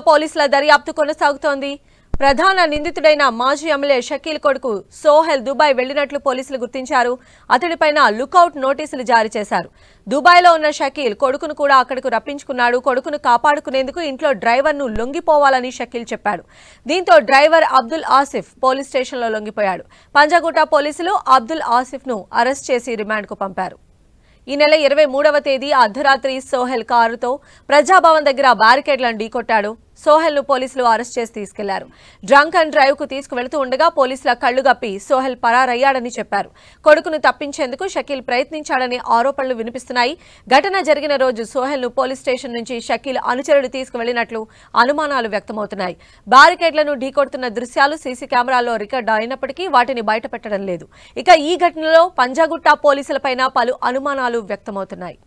పోలీసుల దర్యాప్తు కొనసాగుతోంది. ప్రధాన నిందితుడైన మాజీ ఎమ్మెల్యే షకీల్ కొడుకు సోహెల్ దుబాయ్ వెళ్లినట్లు పోలీసులు గుర్తించారు. అతడిపైన లుకౌట్ నోటీసులు జారీ చేశారు. దుబాయ్లో ఉన్న షకీల్ కొడుకును కూడా అక్కడకు రప్పించుకున్నాడు. కొడుకును కాపాడుకునేందుకు ఇంట్లో డ్రైవర్ను లొంగిపోవాలని షకీల్ చెప్పాడు. దీంతో డ్రైవర్ అబ్దుల్ ఆసిఫ్ పోలీస్ స్టేషన్లో లొంగిపోయాడు. పంజాగుట్ట పోలీసులు అబ్దుల్ ఆసిఫ్ను అరెస్ట్ చేసి రిమాండ్కు పంపారు. ఈ నెల 23వ తేదీ అర్ధరాత్రి సోహెల్ కారుతో ప్రజాభవన్ దగ్గర బ్యారికేడ్లను ఢీకొట్టాడు. సోహెల్ను పోలీసులు అరెస్ట్ చేసి తీసుకెళ్లారు. డ్రంక్ అండ్ డ్రైవ్ కు తీసుకువెళుతూ ఉండగా పోలీసుల కళ్లు గప్పి సోహెల్ పరారయ్యాడని చెప్పారు. కొడుకును తప్పించేందుకు షకీల్ ప్రయత్నించాడని ఆరోపణలు వినిపిస్తున్నాయి. ఘటన జరిగిన రోజు సోహెల్ను పోలీస్ స్టేషన్ నుంచి షకీల్ అనుచరుడు తీసుకువెళ్లినట్లు అనుమానాలు వ్యక్తమవుతున్నాయి. బ్యారికేడ్లను ఢీకొడుతున్న దృశ్యాలు సీసీ కెమెరాల్లో రికార్డు అయినప్పటికీ వాటిని బయటపెట్టడం లేదు. ఇక ఈ ఘటనలో పంజాగుట్ట పోలీసులపైన పలు అనుమానాలు వ్యక్తమవుతున్నాయి.